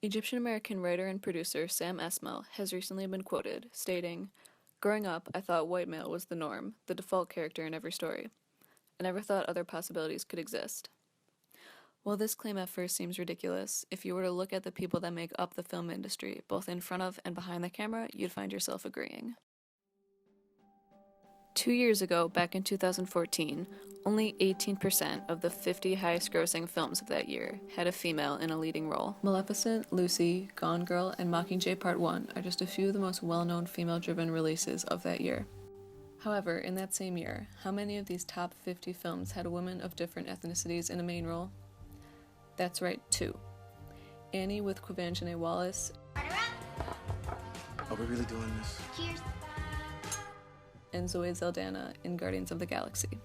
Egyptian-American writer and producer Sam Esmail has recently been quoted, stating, "Growing up, I thought white male was the norm, the default character in every story. I never thought other possibilities could exist." While this claim at first seems ridiculous, if you were to look at the people that make up the film industry, both in front of and behind the camera, you'd find yourself agreeing. 2 years ago, back in 2014, only 18% of the 50 highest-grossing films of that year had a female in a leading role. Maleficent, Lucy, Gone Girl, and Mockingjay Part 1 are just a few of the most well-known female-driven releases of that year. However, in that same year, how many of these top 50 films had a woman of different ethnicities in a main role? That's right, 2. Annie with Quvenzhané Wallis. Are we really doing this? Cheers. And Zoe Saldana in Guardians of the Galaxy.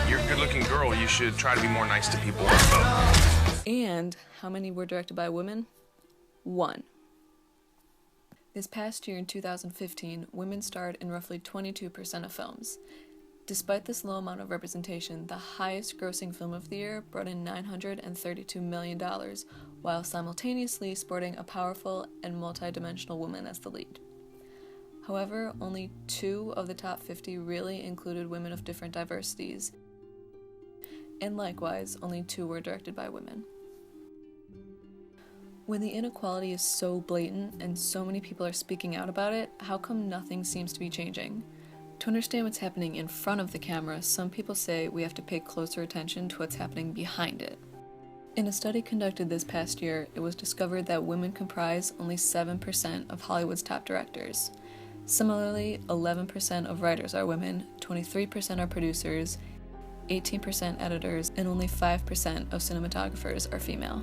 You're a good-looking girl. You should try to be more nice to people. And how many were directed by women? 1. This past year in 2015, women starred in roughly 22% of films. Despite this low amount of representation, the highest grossing film of the year brought in $932 million, while simultaneously sporting a powerful and multi-dimensional woman as the lead. However, only 2 of the top 50 really included women of different diversities, and likewise, only 2 were directed by women. When the inequality is so blatant and so many people are speaking out about it, how come nothing seems to be changing? To understand what's happening in front of the camera, some people say we have to pay closer attention to what's happening behind it. In a study conducted this past year, it was discovered that women comprise only 7% of Hollywood's top directors. Similarly, 11% of writers are women, 23% are producers, 18% editors, and only 5% of cinematographers are female.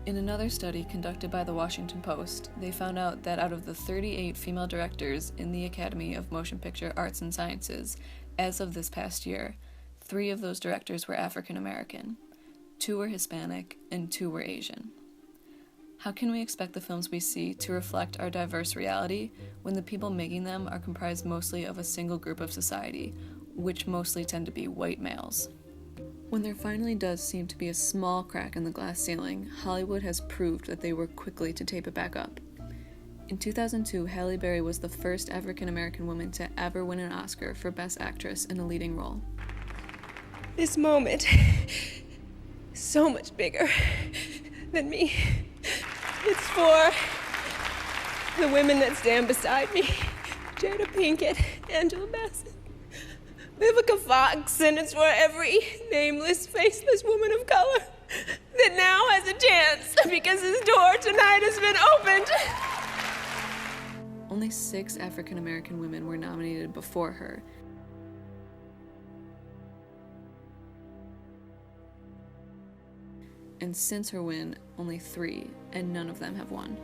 In another study conducted by the Washington Post, they found out that out of the 38 female directors in the Academy of Motion Picture Arts and Sciences, as of this past year, 3 of those directors were African American, 2 were Hispanic, and 2 were Asian. How can we expect the films we see to reflect our diverse reality when the people making them are comprised mostly of a single group of society, which mostly tend to be white males? When there finally does seem to be a small crack in the glass ceiling, Hollywood has proved that they work quickly to tape it back up. In 2002, Halle Berry was the first African-American woman to ever win an Oscar for Best Actress in a leading role. This moment is so much bigger than me. It's for the women that stand beside me. Jada Pinkett, Angela Bassett, Vivica Fox, and it's for every nameless, faceless woman of color that now has a chance because his door tonight has been opened. Only 6 African-American women were nominated before her. And since her win, only 3, and none of them have won.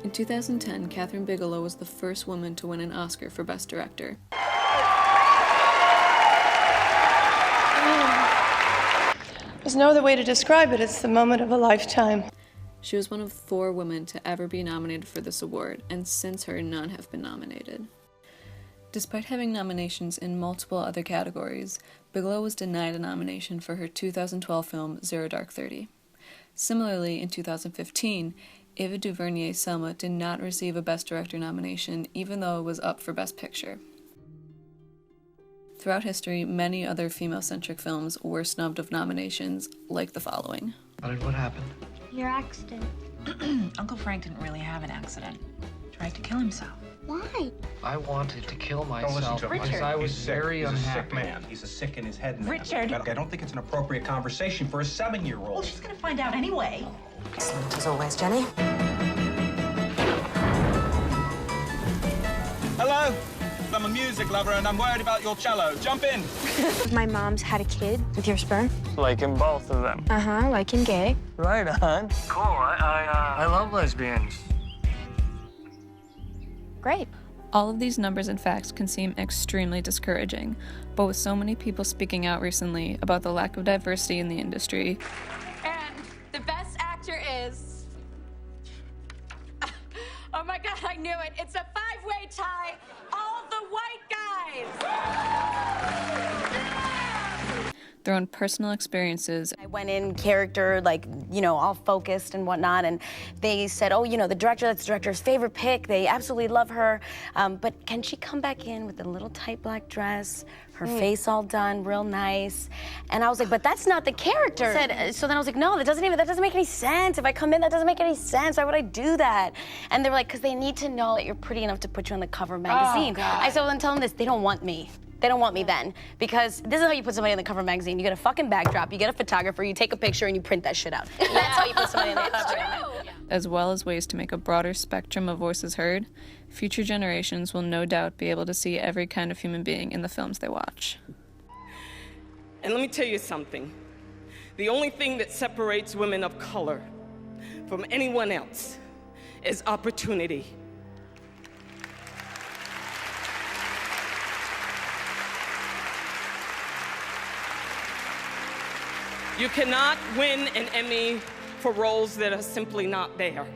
In 2010, Kathryn Bigelow was the first woman to win an Oscar for Best Director. There's no other way to describe it. It's the moment of a lifetime. She was one of 4 women to ever be nominated for this award, and since her, none have been nominated. Despite having nominations in multiple other categories, Bigelow was denied a nomination for her 2012 film Zero Dark 30. Similarly, in 2015, Ava DuVernay's Selma did not receive a Best Director nomination, even though it was up for Best Picture. Throughout history, many other female-centric films were snubbed of nominations, like the following. What happened? Your accident. Uncle Frank didn't really have an accident. Tried to kill himself. Why? I wanted to kill myself him. because I was very He's unhappy. a sick man. He's a sick in his head man. Richard. I don't think it's an appropriate conversation for a 7-year-old. Well, she's gonna find out anyway. Excellent as always, Jenny. Hello? I'm a music lover and I'm worried about your cello. Jump in. My mom's had a kid with your sperm. Liking both of them. Like in gay. Right on. Cool. I love lesbians. Great. All of these numbers and facts can seem extremely discouraging, but with so many people speaking out recently about the lack of diversity in the industry, And the best actor is... Oh my God, I knew it. It's a 5-way tie. All the white guys. their own personal experiences. I went in character, like, you know, all focused and whatnot, and they said, oh, you know, that's the director's favorite pick. They absolutely love her. But can she come back in with a little tight black dress, her face all done, real nice? And I was like, but that's not the character. So then I was like, no, that doesn't make any sense. If I come in, that doesn't make any sense. Why would I do that? And they were like, because they need to know that you're pretty enough to put you on the cover of a magazine. I said, well, then tell them this, they don't want me. They don't want me then, because this is how you put somebody on the cover of a magazine. You get a fucking backdrop, you get a photographer, you take a picture, and you print that shit out. That's how you put somebody on the cover. As well as ways to make a broader spectrum of voices heard, future generations will no doubt be able to see every kind of human being in the films they watch. And let me tell you something. The only thing that separates women of color from anyone else is opportunity. You cannot win an Emmy for roles that are simply not there.